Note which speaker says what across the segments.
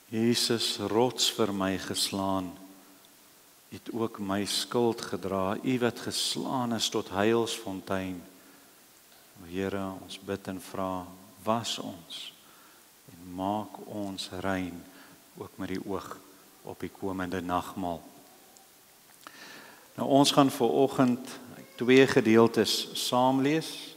Speaker 1: Jesus, rots vir my geslaan, het ook my skuld gedra, U wat geslaan is tot heilsfontein. O Here, ons bid en vra, was ons en maak ons rein, ook met die oog op die komende nagmaal. Nou ons gaan vanoggend 2 gedeeltes saam lees.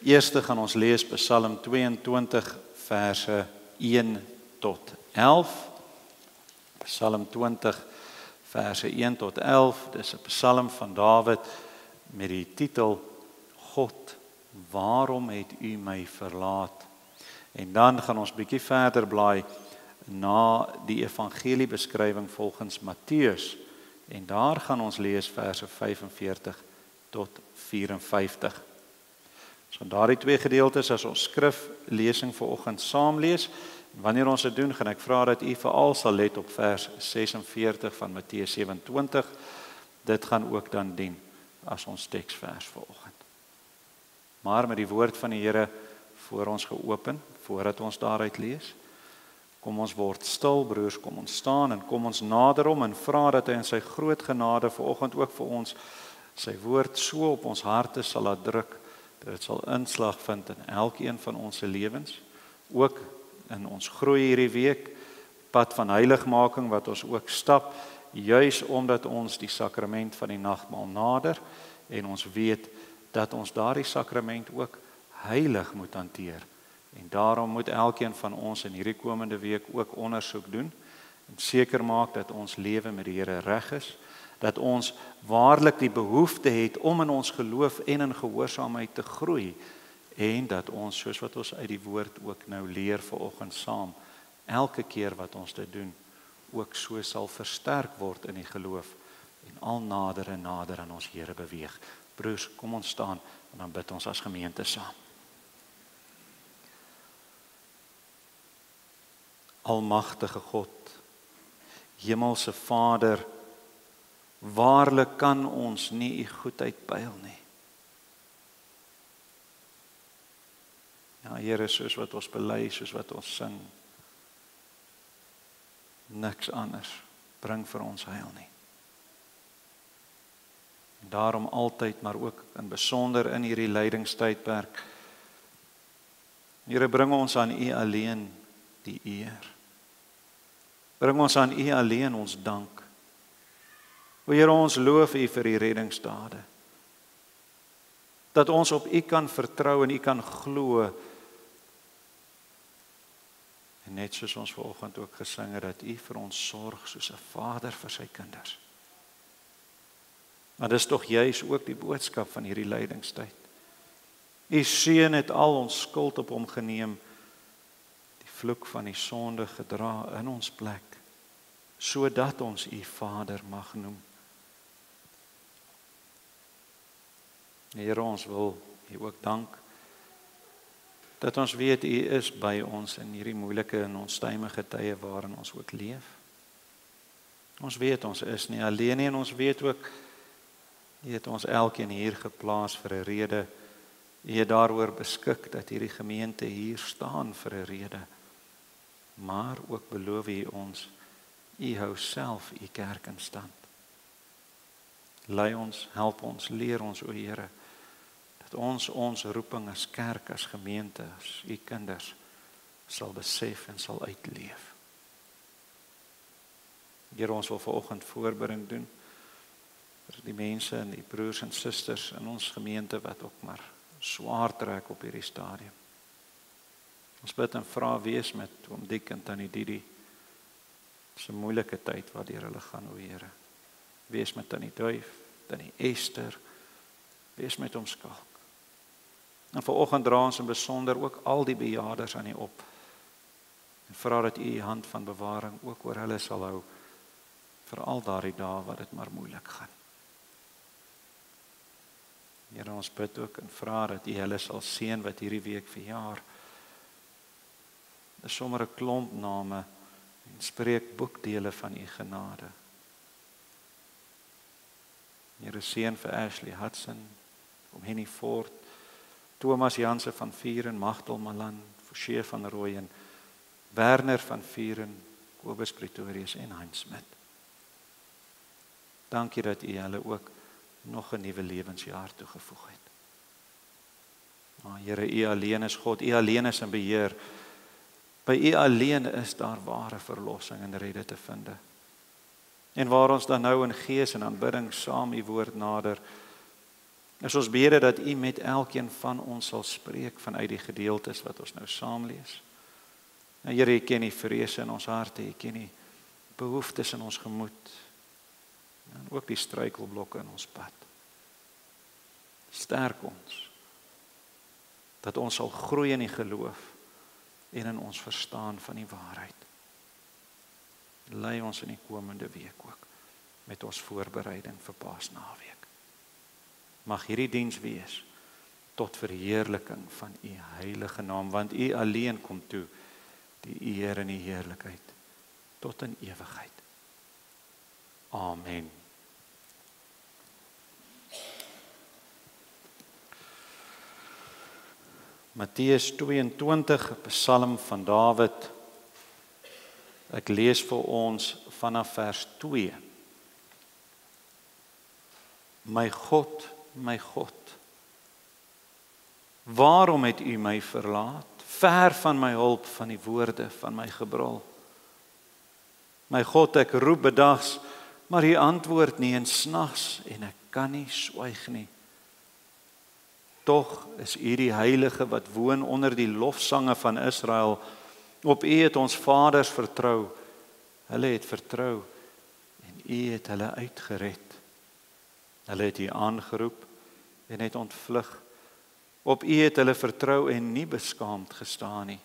Speaker 1: Eerste gaan ons lees Psalm 22 verse 1 tot 11. Psalm 20 verse 1 tot 11. Dis 'n psalm van Dawid met die titel God, waarom het U my verlaat? En dan gaan ons bietjie verder blaai na die evangeliebeskrywing volgens Matteus. En daar gaan ons lees verse 45 tot 54. So daardie 2 gedeeltes as ons skriflesing vanoggend saam lees. Wanneer ons dit doen, gaan ek vra dat U veral sal let op vers 46 van Matteus 27. Dit gaan ook dan dien as ons teksvers vanoggend. Maar met die woord van die Here voor ons geopen, voordat ons daaruit lees, kom ons word stil, broers, kom ons staan en kom ons nader hom en vra dat hy in sy groot genade vanoggend ook vir ons sy woord so op ons harte sal laat druk, dat dit sal inslag vind in elkeen van ons se lewens, ook in ons groei hierdie week, pad van heiligmaking wat ons ook stap, juis omdat ons die sakrament van die nagmaal nader en ons weet dat ons daardie sakrament ook heilig moet hanteer. En daarom moet elkeen van ons in hierdie komende week ook ondersoek doen en seker maak dat ons lewe met die Here reg is, dat ons waarlik die behoefte het om in ons geloof en in gehoorsaamheid te groei en dat ons, soos wat ons uit die woord ook nou leer vanoggend saam, elke keer wat ons dit doen, ook so sal versterk word in die geloof en al nader en nader aan ons Here beweeg. Broers, kom ons staan en dan bid ons as gemeente saam. Almagtige God, Hemelse Vader, waarlik kan ons nie U goedheid pyl nie. Ja, Here, soos wat ons bely, soos wat ons sing, niks anders bring vir ons heil nie. En daarom altyd, maar ook in besonder in hierdie lydingstydperk, Here, bring ons aan U alleen die eer. Bring ons aan U alleen ons dank. O Here, ons loof U vir U reddingsdade. Dat ons op U kan vertrou en U kan glo. En net soos ons vanoggend ook gesing het, dat U vir ons sorg soos 'n vader vir sy kinders. Maar dis tog juis ook die boodskap van hierdie lydingstyd. U seun het al ons skuld op hom geneem, die vloek van die sonde gedra in ons plek, sodat ons U Vader mag noem. Here, ons wil U ook dank dat ons weet U is by ons in hierdie moeilike en onstuimige tye waarin ons ook leef. Ons weet ons is nie alleen nie en ons weet ook U het ons elkeen hier geplaas vir 'n rede. U het daaroor beskik dat hierdie gemeente hier staan vir 'n rede. Maar ook beloof U ons, U hou self U kerk in stand. Lei ons, help ons, leer ons, o Here, dat ons roeping as kerk, as gemeente, as U kinders sal besef en sal uitleef. Here, ons wil vanoggend voorbereiding doen vir die mense en die broers en susters in ons gemeente wat ook maar swaar trek op hierdie stadium. Ons bid en vra, wees met oom Dick en tannie Didi. Dis 'n moeilike tyd waardeur hulle gaan, o Here. Wees met tannie Duif, tannie Esther, wees met ons Skalk. En vanoggend dra ons in besonder ook al die bejaardes aan U op. En vra dat U U hand van bewaring ook oor hulle sal hou, vir al daardie dae wat dit maar moeilik gaan. Here, ons bid ook en vra dat U hulle sal seën wat hierdie week verjaar. Dis sommer 'n klomp name en spreek boekdele van U genade. Here, seën vir Ashley Hudson, om Henny Ford, Thomas Janse van Vieren, Magdal Malan, Forshee van Rooyen, Werner van Vuren, Kobus Pretorius en Heinz Smit. Dankie dat U hulle ook nog 'n nuwe lewensjaar toegevoeg het. Here, U alleen is God, U alleen is in beheer. By U alleen is daar ware verlossing en redde te vind. En waar ons dan nou in gees en aanbidding saam U woord nader, is ons bede dat U met elkeen van ons sal spreek vanuit die gedeeltes wat ons nou saam lees. Nou Here, U ken die vrese in ons harte, U ken die behoeftes in ons gemoed, en ook die struikelblokke in ons pad. Sterk ons, dat ons sal groei in die geloof en in ons verstaan van die waarheid. Lei ons in die komende week ook met ons voorbereiding vir Paasnaweek. Mag hierdie diens wees tot verheerliking van U heilige naam, want U alleen kom toe die eer en die heerlikheid tot in ewigheid. Amen. Matteus 22, 'n Psalm van Dawid. Ek lees vir ons vanaf vers 2. My God, waarom het U my verlaat? Ver van my hulp, van die woorde van my gebrul. My God, ek roep bedags, maar U antwoord nie, en snags, en ek kan nie swyg nie. Tog is U die Heilige wat woon onder die lofsange van Israel. Op U het ons vaders vertrou. Hulle het vertrou en U het hulle uitgered. Hulle het U aangeroep en het ontvlug. Op U het hulle vertrou en nie beskaamd gestaan nie.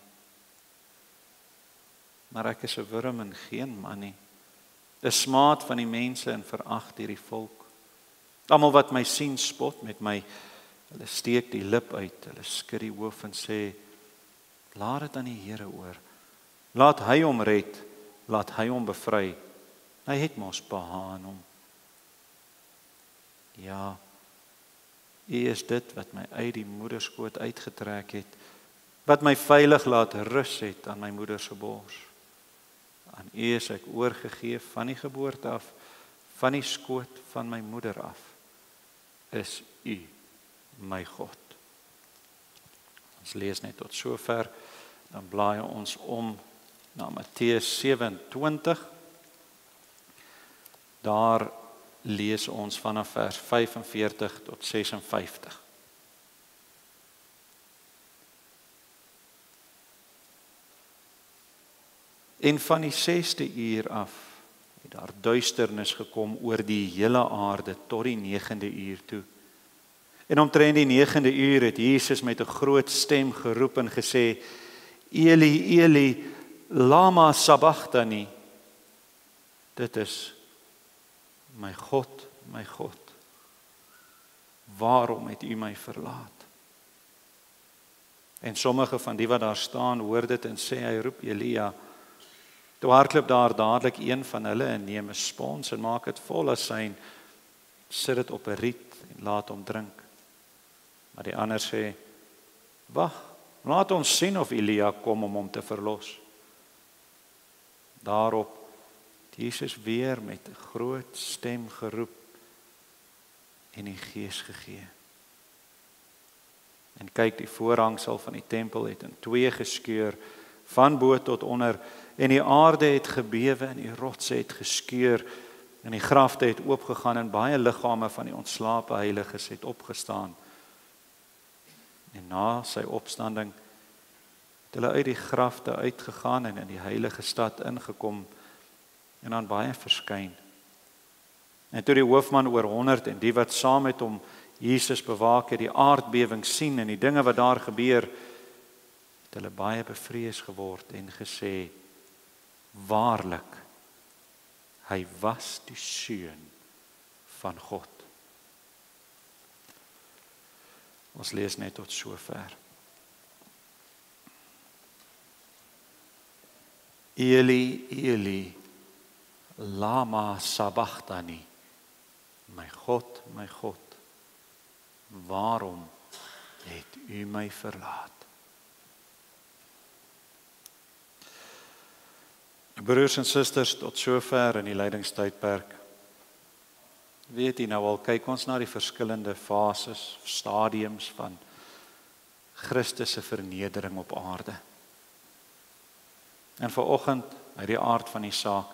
Speaker 1: Maar ek is 'n wurm en geen man nie, 'n smaad van die mense en verag deur die volk. Almal wat my sien spot met my. Hulle steek die lip uit, hulle skud die hoof en sê, laat dit aan die Here oor. Laat hy hom red, laat hy hom bevry. Hy het mos behaag aan hom. Ja, U is dit wat my uit die moederskoot uitgetrek het, wat my veilig laat rus het aan my moeder se bors. Aan U is ek oorgegee van die geboorte af, van die skoot van my moeder af. Is U my God. Ons lees net tot sover, dan blaai ons om na Matteus 27. Daar lees ons vanaf vers 45 tot 56. En van die 6de uur af het daar duisternis gekom oor die hele aarde tot die 9de uur toe. En omtrent die 9de uur het Jesus met 'n groot stem geroep en gesê, Eli, Eli, lama sabachthani. Dit is, my God, waarom het U my verlaat? En sommige van die wat daar staan, hoor dit en sê, hy roep Elia. Toe hardloop daar dadelik een van hulle en neem 'n spons en maak dit vol asyn, sit dit op 'n riet en laat hom drink. Maar die ander sê, wag, laat ons sien of Elia kom om hom te verlos. Daarop het Jesus weer met 'n groot stem geroep en die Gees gegee. En kyk, die voorhangsel van die tempel het in twee geskeur, van bo tot onder, en die aarde het gebewe en die rotse het geskeur, en die grafte het oopgegaan en baie liggame van die ontslape heiliges het opgestaan. En na sy opstanding het hulle uit die grafte uitgegaan en in die heilige stad ingekom en aan baie verskyn. En toe die hoofman oor 100 en die wat saam met hom Jesus bewaak het, die aardbewing sien en die dinge wat daar gebeur, het hulle baie bevrees geword en gesê, waarlik, hy was die Seun van God. Ons lees net tot sover. Eli, Eli, lama sabachthani. My God, waarom het U my verlaat? Broers en susters, tot sover in die lydingstydperk. Weet jy nou al, kyk ons na die verskillende fases, stadiums van Christus se vernedering op aarde. En vanoggend, uit die aard van die saak,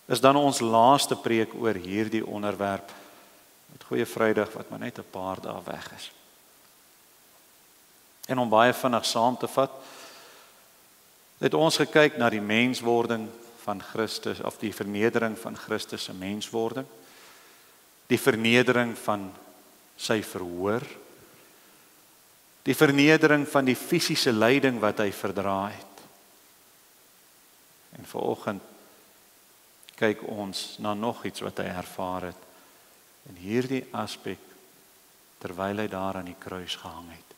Speaker 1: is dan ons laaste preek oor hierdie onderwerp, met Goeie Vrydag wat maar net 'n paar dae weg is. En om baie vinnig saam te vat, het ons gekyk na die menswording van Christus, of die vernedering van Christus se menswording, die vernedering van sy verhoor, die vernedering van die fisiese lyding wat hy verdra het. En vanoggend kyk ons na nog iets wat hy ervaar het, in hierdie aspek, terwyl hy daar aan die kruis gehang het.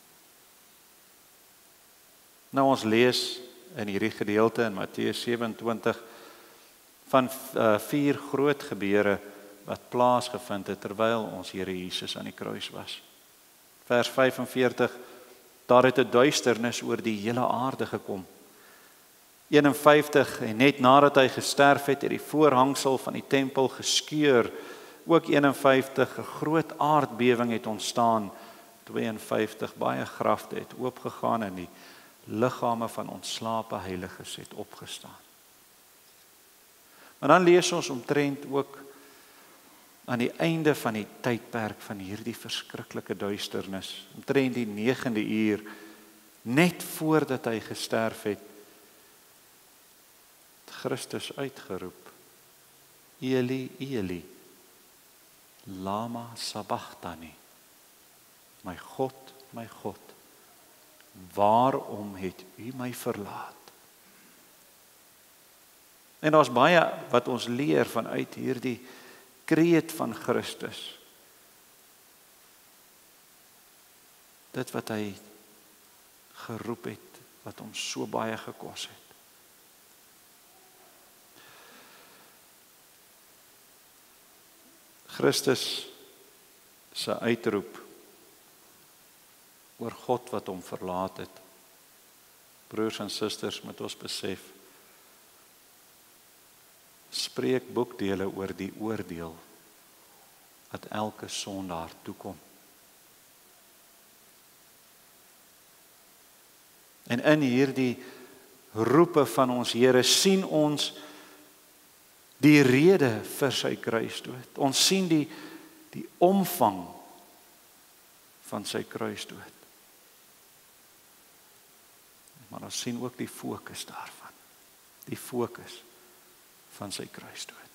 Speaker 1: Nou ons lees in hierdie gedeelte in Matteus 27 van 4 groot gebeure wat plaasgevind het terwyl ons Here Jesus aan die kruis was. Vers 45, daar het 'n duisternis oor die hele aarde gekom. 51, en net nadat hy gesterf het die voorhangsel van die tempel geskeur. Ook 51, 'n groot aardbewing het ontstaan. 52, baie grafte het oopgegaan en die liggame van ontslape heiliges het opgestaan. Maar dan lees ons omtrent ook aan die einde van die tydperk van hierdie verskriklike duisternis, omtrent die 9de uur, net voordat hy gesterf het, Christus uitgeroep, Eli, Eli, lama sabachthani, my God, waarom het u my verlaat? En daar's baie wat ons leer vanuit hierdie kreet van Christus. Dit wat hy geroep het, wat hom so baie gekos het. Christus se uitroep oor God wat hom verlaat het. Broers en susters, moet ons besef, spreek boekdele oor die oordeel wat elke sondaar toekom. En in hierdie roepe van ons Here sien ons die rede vir sy kruisdood. Ons sien die omvang van sy kruisdood. Maar ons sien ook die fokus daarvan. Die fokus van sy kruisdood.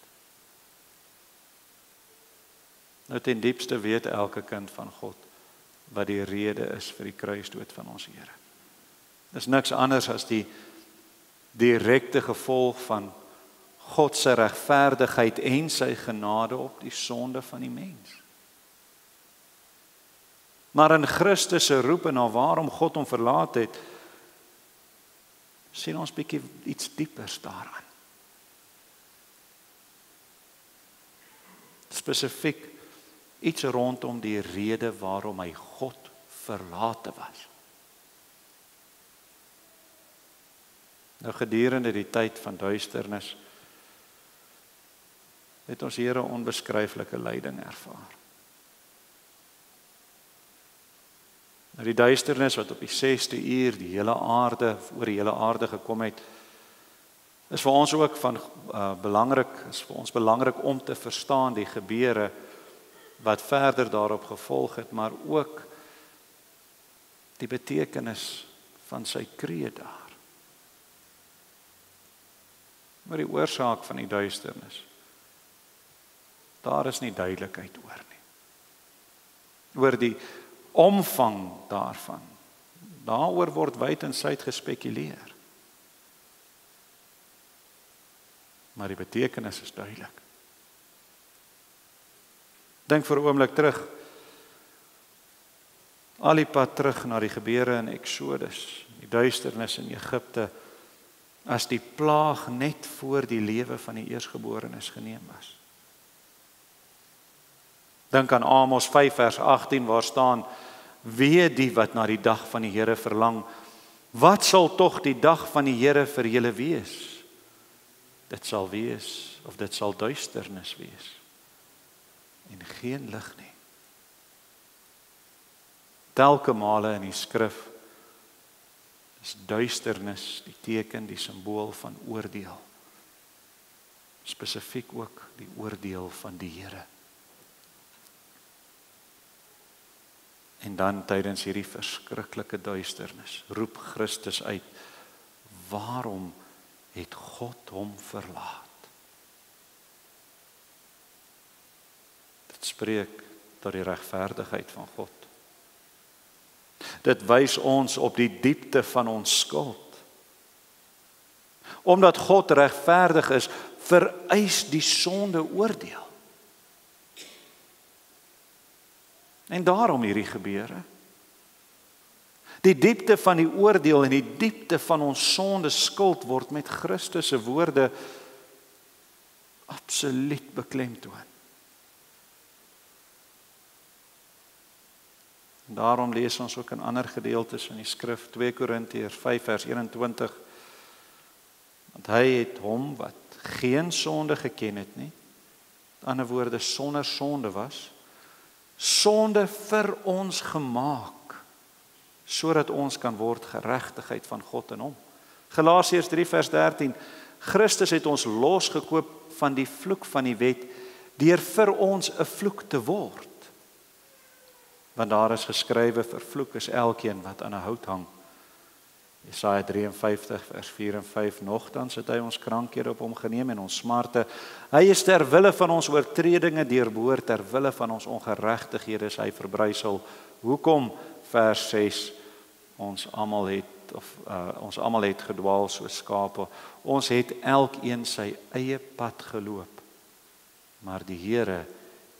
Speaker 1: Nou ten diepste weet elke kind van God wat die rede is vir die kruisdood van ons Here. Dis niks anders as die direkte gevolg van God se regverdigheid en sy genade op die sonde van die mens. Maar in Christus se roep en na waarom God hom verlaat het, sien ons bietjie iets diepers daaraan. Spesifiek iets rondom die rede waarom hy God verlate was. Nou gedurende die tyd van duisternis het ons Here onbeskryflike lyding ervaar. Nou die duisternis wat op die 6de uur die hele aarde, oor die hele aarde gekom het, is vir ons ook belangrik om te verstaan die gebeure wat verder daarop gevolg het, maar ook die betekenis van sy kreet daar. Maar die oorsaak van die duisternis, daar is nie duidelikheid oor nie. Oor die omvang daarvan, daaroor word wyd en suid gespekuleer. Maar die betekenis is duidelik. Dink vir 'n oomblik terug, al die pad terug na die gebeure in Exodus, die duisternis in Egipte, as die plaag net voor die lewe van die eersgeborenes geneem was. Dink aan Amos 5 vers 18 waar staan, wee die wat na die dag van die Here verlang, wat sal tog die dag van die Here vir julle wees? dit sal wees, of dit sal duisternis wees, en geen lig nie. Telke male in die skrif is duisternis die teken, die simbool van oordeel. Spesifiek ook die oordeel van die Here. En dan tydens hierdie verskriklike duisternis roep Christus uit, waarom het God hom verlaat? Dit spreek tot die regverdigheid van God. Dit wys ons op die diepte van ons skuld. Omdat God regverdig is, vereis die sonde oordeel. En daarom hierdie gebeure. Die diepte van die oordeel en die diepte van ons sonde skuld word met Christus se woorde absoluut beklemtoon. Daarom lees ons ook in ander gedeeltes in die skrif, 2 Korintiërs 5 vers 21, want hy het hom wat geen sonde geken het nie, met ander woorde sonder sonde was, sonde vir ons gemaak, sodat ons kan word geregtigheid van God in hom. Galasiërs 3 vers 13, Christus het ons losgekoop van die vloek van die wet, deur vir ons 'n vloek te word. Want daar is geskrywe, vervloek is elkeen wat aan 'n hout hang. Jesaja 53 vers 4 en 5, nogtans het hy ons krankhede op hom geneem en ons smarte. Hy is ter wille van ons oortredinge deurboor, ter wille van ons ongeregtighede is hy verbrysel. Hoekom? Vers 6, ons almal het gedwaal soos skape. Ons het elkeen sy eie pad geloop. Maar die Here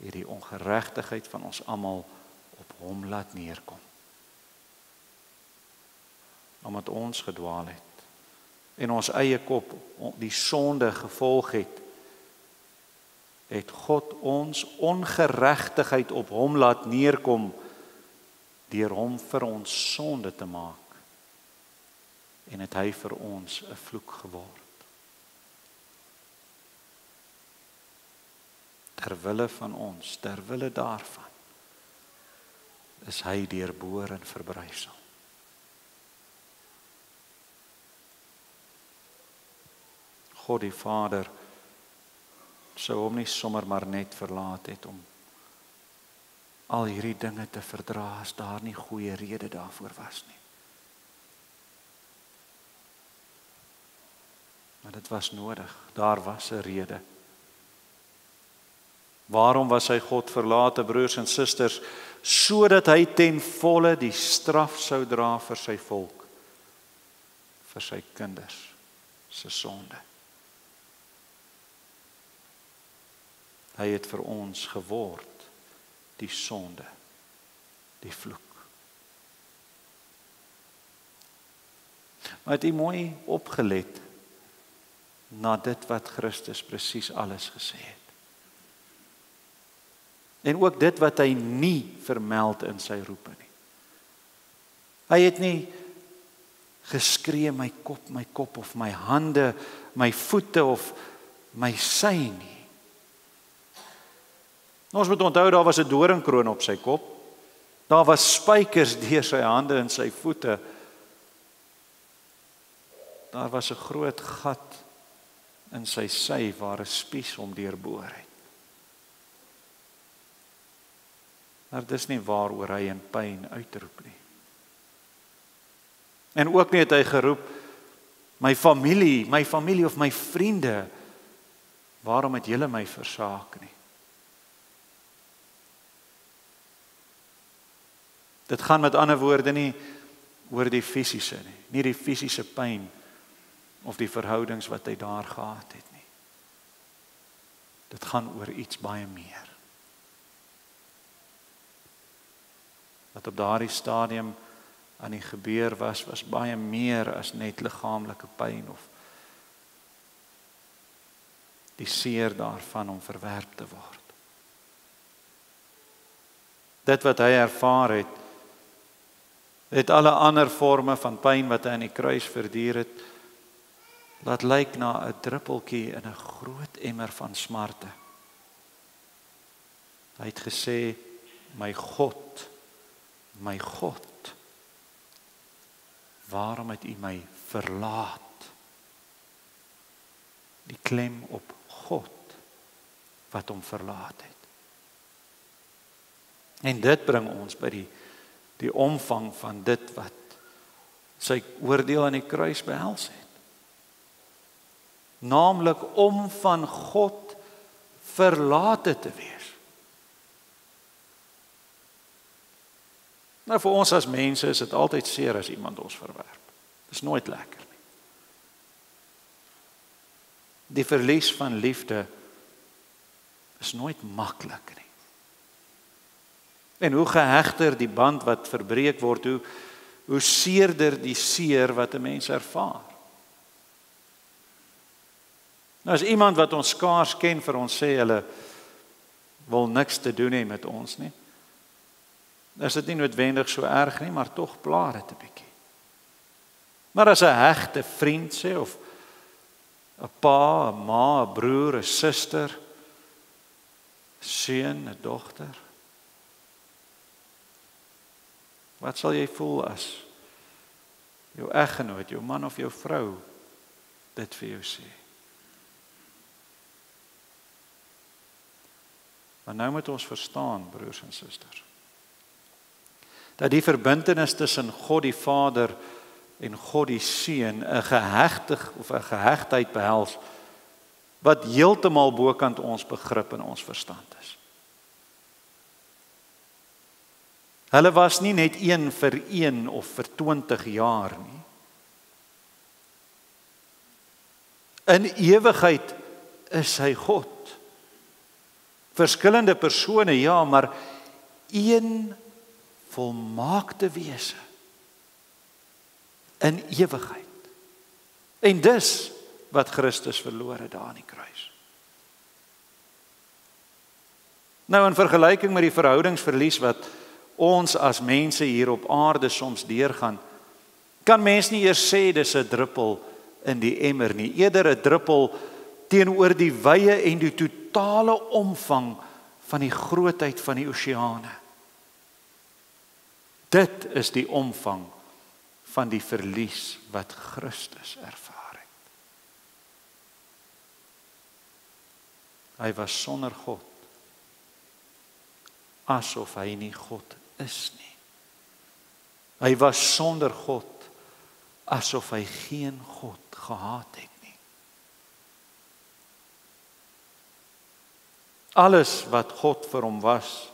Speaker 1: het die ongeregtigheid van ons almal op hom laat neerkom. Omdat ons gedwaal het en ons eie kop die sonde gevolg het, het God ons ongeregtigheid op hom laat neerkom deur hom vir ons sonde te maak. En het hy vir ons 'n vloek geword. Ter wille van ons, ter wille daarvan, is hy deurboor en verbrysel. God die Vader sou hom nie sommer maar net verlaat het om al hierdie dinge te verdra as daar nie goeie rede daarvoor was nie. Maar dit was nodig, daar was 'n rede. Waarom was hy God verlate, broers en susters? Sodat hy ten volle die straf sou dra vir sy volk, vir sy kinders se sonde. Hy het vir ons geword die sonde, die vloek. Maar het u mooi opgelet na dit wat Christus presies alles gesê het. En ook dit wat hy nie vermeld in sy roepe nie. Hy het nie geskree my kop of my hande, my voete of my sy nie. Ons moet onthou, daar was 'n doringkroon op sy kop. Daar was spykers deur sy hande en sy voete. Daar was 'n groot gat in sy sy waar 'n spies hom deurboor het. Maar dis nie waaroor hy in pyn uitroep nie. En ook nie het hy geroep, my familie of my vriende, waarom het julle my versaak nie? Dit gaan met ander woorde nie oor die fisiese nie die fisiese pyn of die verhoudings wat hy daar gehad het nie. Dit gaan oor iets baie meer. Wat op daardie stadium aan die gebeur was baie meer as net liggaamlike pyn of die seer daarvan om verwerp te word. Dit wat hy ervaar het alle ander forme van pyn wat hy aan die kruis verduur het, laat lyk na 'n druppeltjie in 'n groot emmer van smarte. Hy het gesê, my God, waarom het U my verlaat? Die klem op God wat hom verlaat het. En dit bring ons by die omvang van dit wat sy oordeel aan die kruis behels het. Naamlik om van God verlate te wees. Nou vir ons as mense is dit altyd seer as iemand ons verwerp. Dit is nooit lekker nie. Die verlies van liefde is nooit maklik nie. En hoe gehegter die band wat verbreek word, hoe seerder die seer wat 'n mens ervaar. Nou as iemand wat ons skaars ken vir ons sê hulle wil niks te doen hê met ons nie, is dit nie noodwendig so erg nie, maar tog pla dit 'n bietjie. Maar as 'n hegte vriend sê, of 'n pa, 'n ma, 'n broer, 'n suster, 'n seun, 'n dogter, wat sal jy voel as jou eggenoot, jou man of jou vrou dit vir jou sê? Maar nou moet ons verstaan, broers en susters, dat die verbintenis tussen God die Vader en God die Seun 'n gehegtheid behels wat heeltemal bokant ons begrip en ons verstand is. Hulle was nie net een vir een of vir 20 jaar nie. In ewigheid is hy God. Verskillende persone, ja, maar een volmaakte wese in ewigheid. En dis wat Christus verloor het daar aan die kruis. Nou in vergelyking met die verhoudingsverlies wat ons as mense hier op aarde soms deurgaan, kan mens nie eers sê dis 'n druppel in die emmer nie, eerder 'n druppel teenoor die wye en die totale omvang van die grootheid van die oseane. Dit is die omvang van die verlies wat Christus ervaar het. Hy was sonder God, asof hy nie God is nie. Hy was sonder God, asof hy geen God gehad het nie. Alles wat God vir hom was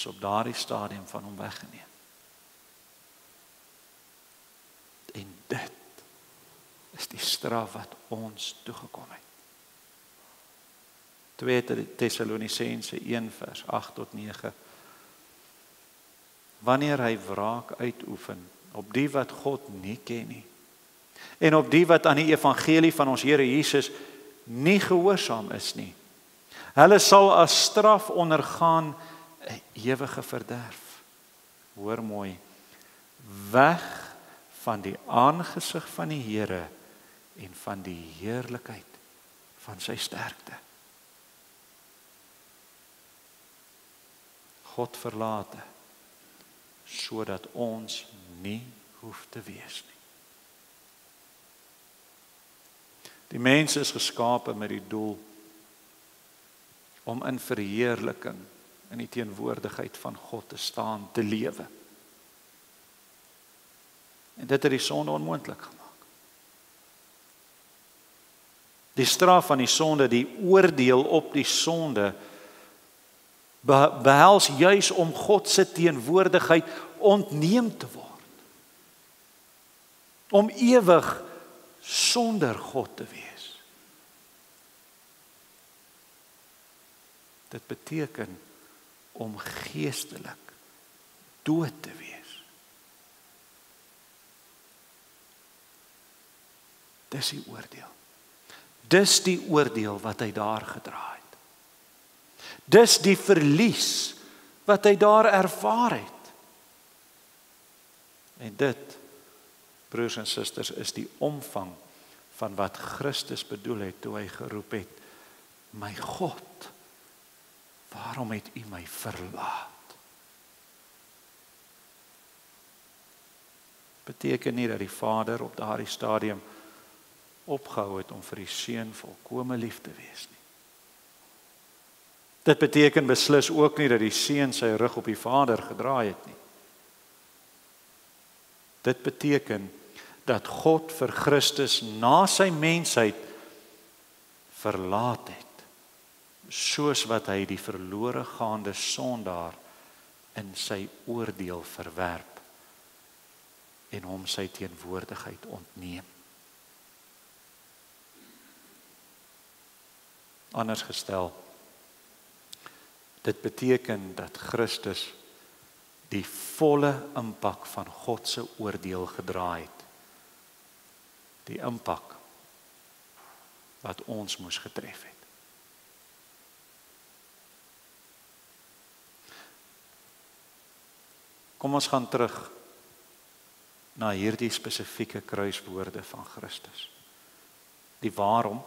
Speaker 1: op daardie stadium van hom weggeneem. En dit is die straf wat ons toegekom het. 2 Tessalonisense 1 vers 8 tot 9. Wanneer hy wraak uitoefen op die wat God nie ken nie, en op die wat aan die evangelie van ons Here Jesus nie gehoorsaam is nie, hulle sal as straf ondergaan 'n ewige verderf. Hoor mooi, weg van die aangesig van die Here en van die heerlikheid van sy sterkte. God verlate, sodat ons nie hoef te wees nie. Die mens is geskape met die doel om in verheerliking in die teenwoordigheid van God te staan, te lewe. En dit het die sonde onmoontlik gemaak. Die straf van die sonde, die oordeel op die sonde, behels juis om God se teenwoordigheid ontneem te word. Om ewig sonder God te wees. Dit beteken om geestelik dood te wees. Dis die oordeel. Dis die oordeel wat hy daar gedra het. Dis die verlies wat hy daar ervaar het. En dit, broers en susters, is die omvang van wat Christus bedoel het toe hy geroep het, my God, waarom het U my verlaat? Beteken nie dat die Vader op daardie stadium opgehou het om vir die Seun volkome lief te wees nie. Dit beteken beslis ook nie dat die Seun sy rug op die Vader gedraai het nie. Dit beteken dat God vir Christus na sy mensheid verlaat het, soos wat hy die verlore gaande sondaar in sy oordeel verwerp en hom sy teenwoordigheid ontneem. Anders gestel, dit beteken dat Christus die volle impak van God se oordeel gedra het. Die impak wat ons moes getref het. Kom ons gaan terug na hierdie spesifieke kruiswoorde van Christus. Die waarom,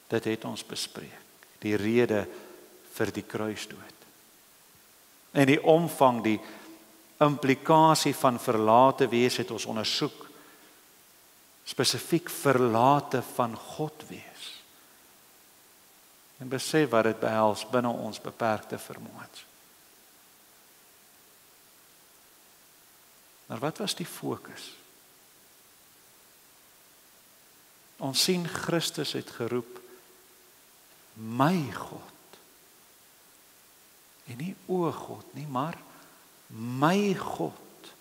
Speaker 1: dit het ons bespreek. Die rede vir die kruisdood. En die omvang, die implikasie van verlate wees het ons ondersoek. Spesifiek verlate van God wees. En besef wat dit behels binne ons beperkte vermoëns. Maar wat was die fokus? Ons sien Christus het geroep, my God. En nie o God nie, maar my God.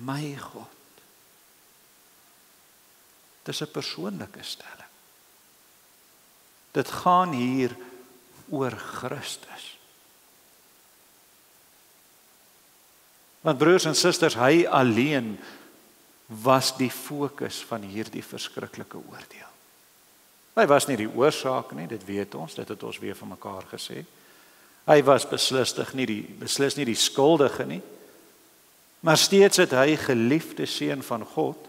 Speaker 1: My God. Dit is 'n persoonlike stelling. Dit gaan hier oor Christus. Want broers en susters, hy alleen was die fokus van hierdie verskriklike oordeel. Hy was nie die oorsaak nie, dit weet ons, dit het ons weer van mekaar gesê. Hy was beslis nie die skuldige nie, maar steeds het hy, geliefde seun van God,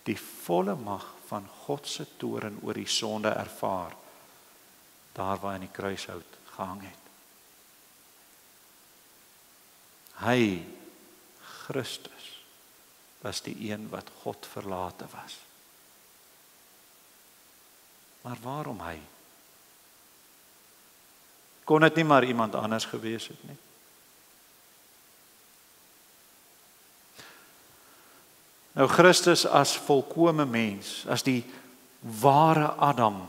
Speaker 1: die volle mag van God se toorn oor die sonde ervaar, daar waar hy aan die kruishout gehang het. Hy, Christus, was die een wat God verlate was. Maar waarom hy? Kon dit nie maar iemand anders gewees het nie? Nou Christus as volkome mens, as die ware Adam,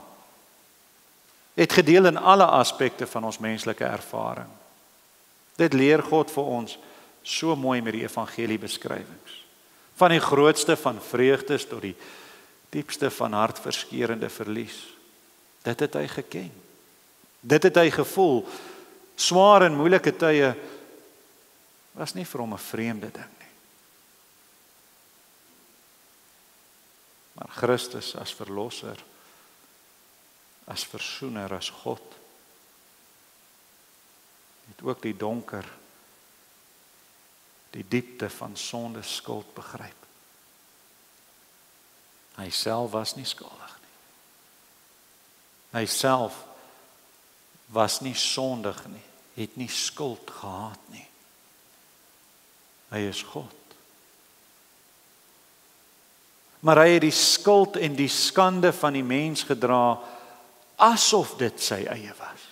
Speaker 1: het gedeel in alle aspekte van ons menslike ervaring. Dit leer God vir ons so mooi met die evangelie beskrywings. Van die grootste van vreugdes tot die diepste van hartverskeurende verlies. Dit het hy geken. Dit het hy gevoel. Swaar en moeilike tye was nie vir hom 'n vreemde ding nie. Maar Christus as verlosser, as versoener, as God, het ook die donker, die diepte van sonde skuld begryp. Hy self was nie skuldig nie. Hy self was nie sondig nie, het nie skuld gehad nie. Hy is God. Maar hy het die skuld en die skande van die mens gedra, asof dit sy eie was.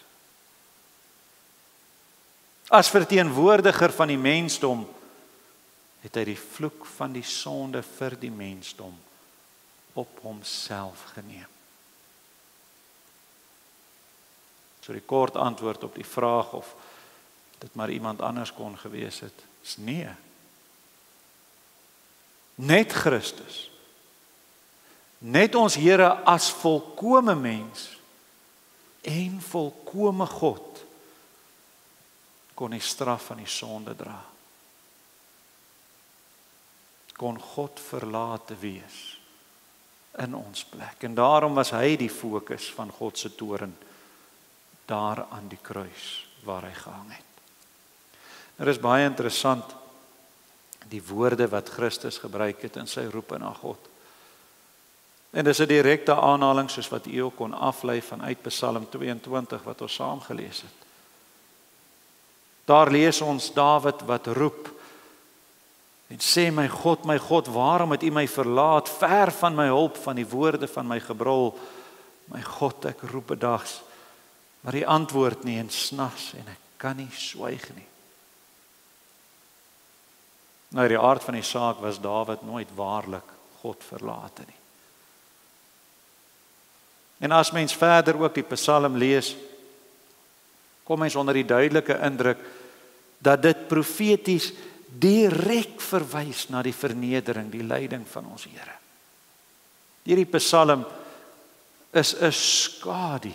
Speaker 1: As verteenwoordiger van die mensdom, het hy die vloek van die sonde vir die mensdom op homself geneem. So die kort antwoord op die vraag of dit maar iemand anders kon gewees het, is nee. Net Christus, net ons Here as volkome mens en volkome God kon die straf van die sonde dra. Kon God verlate wees in ons plek. En daarom was hy die fokus van God se toorn daar aan die kruis waar hy gehang het. Er is baie interessant die woorde wat Christus gebruik het in sy roep na God. En dis 'n direkte aanhaling soos wat u ook kon aflei vanuit Psalm 22 wat ons saam gelees het. Daar lees ons Dawid wat roep en sê, my God, waarom het u my verlaat, ver van my hulp, van die woorde van my gebrul. My God, ek roep bedags, maar u antwoord nie en snags en ek kan nie swyg nie. Nou die aard van die saak was Dawid nooit waarlik God verlate nie. En as mens verder ook die Psalm lees, kom mens onder die duidelike indruk dat dit profeties direk verwys na die vernedering, die lyding van ons Here. Hierdie Psalm is 'n skadu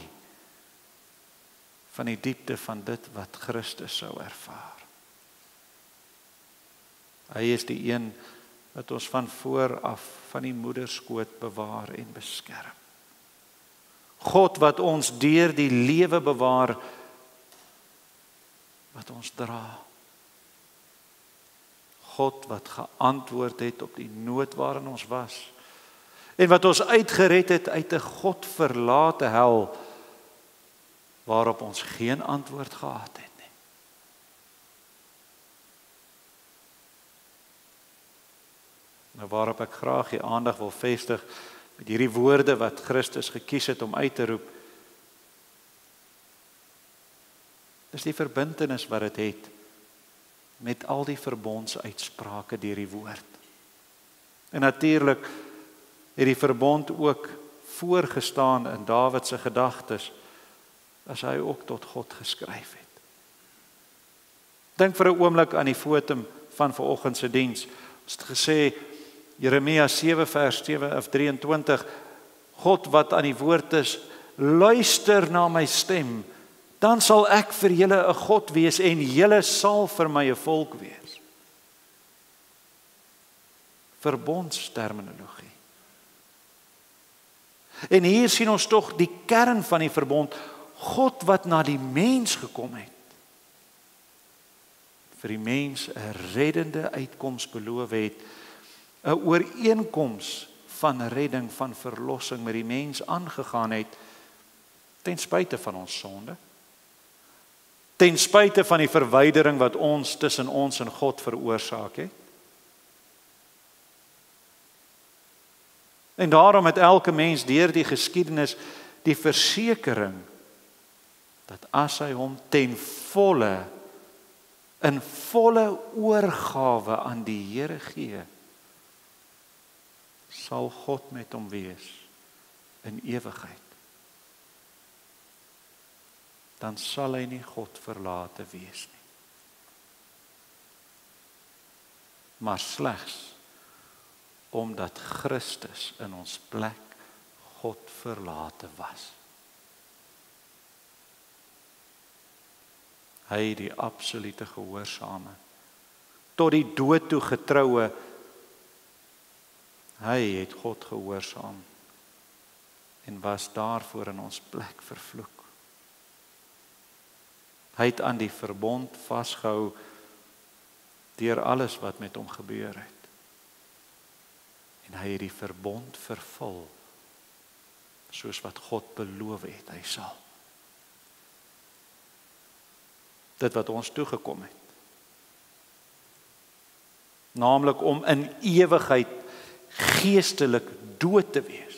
Speaker 1: van die diepte van dit wat Christus sou ervaar. Hy is die een wat ons van vooraf van die moederskoot bewaar en beskerm. God wat ons deur die lewe bewaar, wat ons dra. God wat geantwoord het op die nood waarin ons was, en wat ons uitgered het uit 'n godverlate hel, waarop ons geen antwoord gehad het nie. Nou waarop ek graag die aandag wil vestig, met hierdie woorde wat Christus gekies het om uit te roep, dis die verbintenis wat dit het met al die verbondsuitsprake deur die woord. En natuurlik het die verbond ook voorgestaan in Dawid se gedagtes as hy ook tot God geskryf het. Dink vir 'n oomblik aan die fotum van vanoggend se diens. Ons het gesê Jeremia 7 vers 23, God wat aan die woord is, luister na my stem, dan sal ek vir julle 'n God wees en julle sal vir my 'n volk wees. Verbondsterminologie. En hier sien ons tog die kern van die verbond, God wat na die mens gekom het, vir die mens 'n reddende uitkoms beloof het, 'n ooreenkoms van redding, van verlossing met die mens aangegaan het, ten spyte van ons sonde, ten spyte van die verwydering wat ons tussen ons en God veroorsaak het. En daarom het elke mens deur die geskiedenis die versekering dat as hy hom ten volle, in volle oorgawe aan die Here gee, sal God met hom wees in ewigheid. Dan sal hy nie God verlate wees nie. Maar slegs omdat Christus in ons plek God verlate was. Hy die absolute gehoorsame, tot die dood toe getroue, hy het God gehoorsaam en was daarvoor in ons plek vervloek. Hy het aan die verbond vasgehou deur alles wat met hom gebeur het. En hy het die verbond vervul soos wat God beloof het hy sal. Dit wat ons toegekom het. Naamlik om in ewigheid geestelik dood te wees.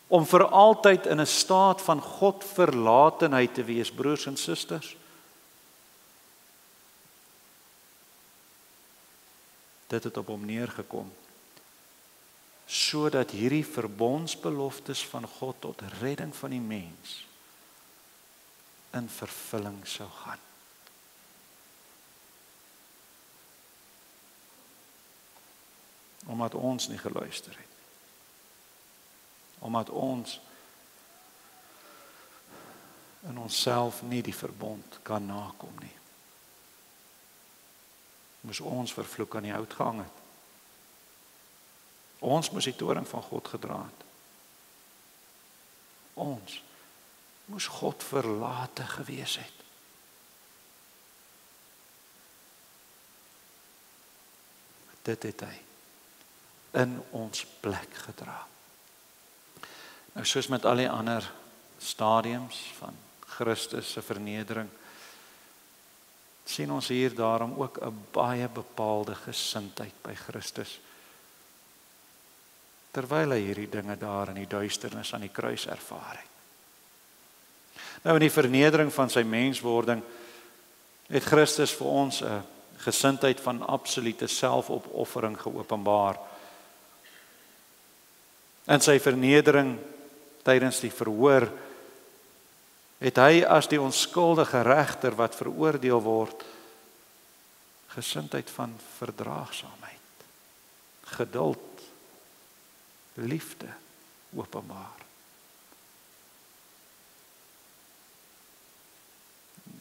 Speaker 1: Om vir altyd in 'n staat van Godverlatenheid te wees, broers en susters. Dit het op hom neergekom, sodat hierdie verbondsbeloftes van God tot redding van die mens in vervulling sou gaan. Omdat ons nie geluister het. Omdat ons in onsself nie die verbond kan nakom nie. Moes ons vervloek aan die hout gehang het. Ons moes die toorn van God gedra het. Ons moes God verlate gewees het. Dit het hy in ons plek gedra. Nou soos met al die ander stadiums van Christus se vernedering, sien ons hier daarom ook 'n baie bepaalde gesindheid by Christus. Terwyl hy hierdie dinge daar in die duisternis aan die kruis ervaar het. Nou in die vernedering van sy menswording het Christus vir ons 'n gesindheid van absolute selfopoffering geopenbaar. In sy vernedering tydens die verhoor het hy as die onskuldige regter wat veroordeel word, gesindheid van verdraagsaamheid, geduld, liefde openbaar.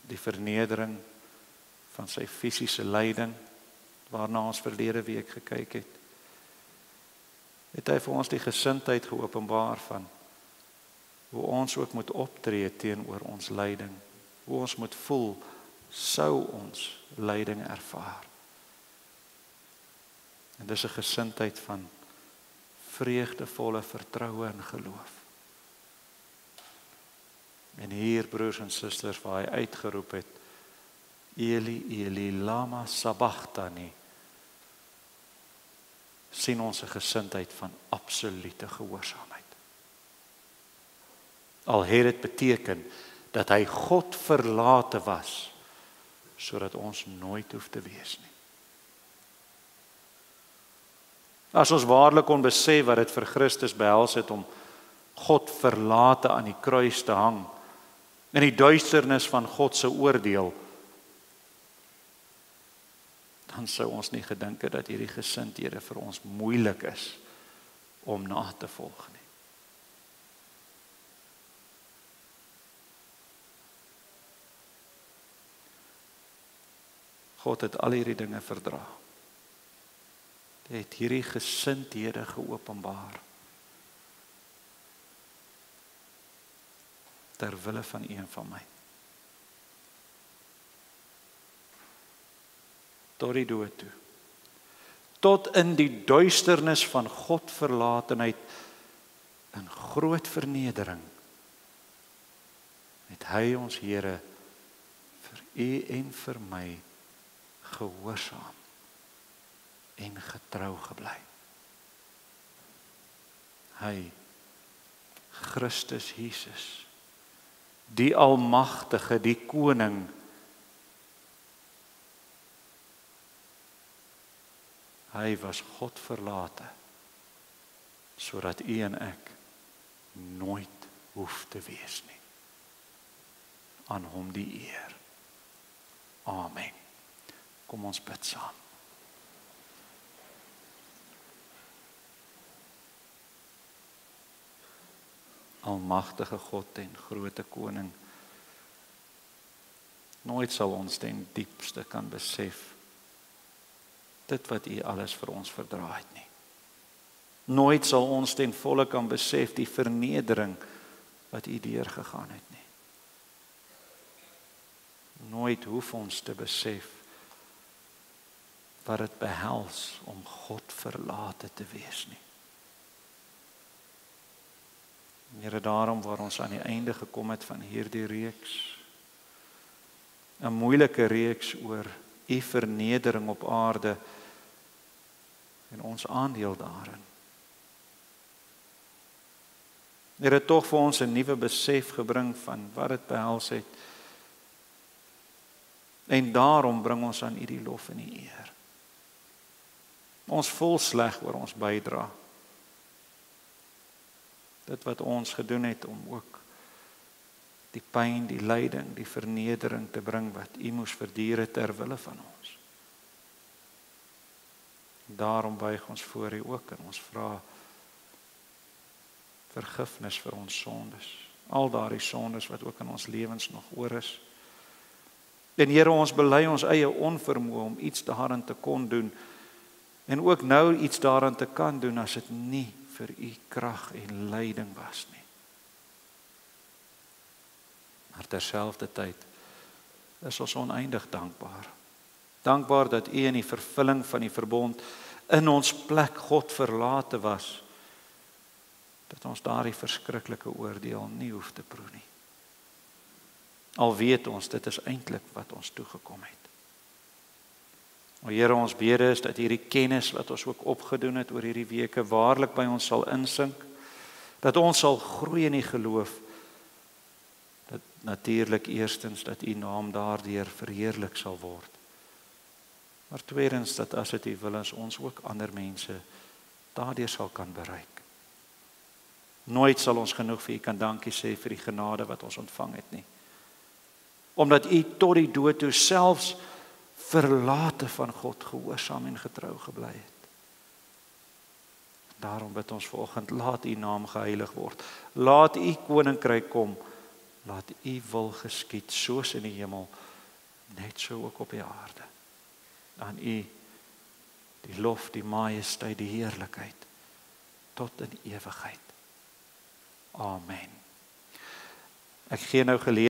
Speaker 1: Die vernedering van sy fisiese lyding, waarna ons verlede week gekyk het hy vir ons die gesindheid geopenbaar van hoe ons ook moet optree teenoor ons lyding, hoe ons moet voel, sou ons lyding ervaar. En dis 'n gesindheid van vreugdevolle vertroue en geloof. En hier, broers en susters, waar hy uitgeroep het, Eli, Eli, lama sabachthani, sien ons 'n gesindheid van absolute gehoorsaamheid. Al het dit beteken dat hy God verlate was, sodat ons nooit hoef te wees nie. As ons waarlik kon besef wat dit vir Christus behels het om God verlate aan die kruis te hang, in die duisternis van God se oordeel, dan sou ons nie gedink het dat hierdie gesindhede vir ons moeilik is om na te volg nie. God het al hierdie dinge verdra. Hy het hierdie gesindhede geopenbaar ter wille van een van my. Tot die dood toe. Tot in die duisternis van God verlatenheid, in groot vernedering, het hy ons Here vir u en vir my gehoorsaam en getrou gebly. Hy, Christus Jesus, die Almagtige, die Koning, hy was God verlate, sodat u en ek nooit hoef te wees nie. Aan hom die eer. Amen. Kom ons bid saam. Almagtige God en grote Koning, nooit sal ons ten diepste kan besef dit wat u alles vir ons verdra het nie. Nooit sal ons ten volle kan besef die vernedering wat u deurgegaan het nie. Nooit hoef ons te besef wat dit behels om God verlate te wees nie. Here, daarom waar ons aan die einde gekom het van hierdie reeks, 'n moeilike reeks oor u vernedering op aarde en ons aandeel daarin. Here, het tog vir ons 'n nuwe besef gebring van wat dit behels het. En daarom bring ons aan u die lof en die eer. Ons voel sleg oor ons bydra. Dit wat ons gedoen het om ook die pyn, die lyding, die vernedering te bring wat u moes verduur ter wille van ons. Daarom buig ons voor u ook en ons vra vergifnis vir ons sondes. Al daardie sondes wat ook in ons lewens nog oor is. En Here, ons bely ons eie onvermoë om iets daarin te kon doen en ook nou iets daarin te kan doen as dit nie vir u krag en leiding was nie. Maar terselfdertyd is ons oneindig dankbaar. Dankbaar dat u in die vervulling van die verbond in ons plek God verlate was, dat ons daardie verskriklike oordeel nie hoef te proe nie. Al weet ons, dit is eintlik wat ons toegekom het. O Here, ons bede is dat hierdie kennis wat ons ook opgedoen het oor hierdie weke waarlik by ons sal insink, dat ons sal groei in die geloof, dat natuurlik eerstens dat U naam daardeur verheerlik sal word. Maar tweedens dat as dit U wil is, ons ook ander mense daardeur sal kan bereik. Nooit sal ons genoeg vir U kan dankie sê vir die genade wat ons ontvang het nie. Omdat U tot die dood toe selfs verlate van God gehoorsaam en getrou gebly het. Daarom bid ons vanoggend, laat U naam geheilig word. Laat U koninkryk kom. Laat U wil geskied soos in die hemel, net so ook op die aarde. Aan U die lof, die majesteit, die heerlikheid tot in ewigheid. Amen. Ek gee nou geleentheid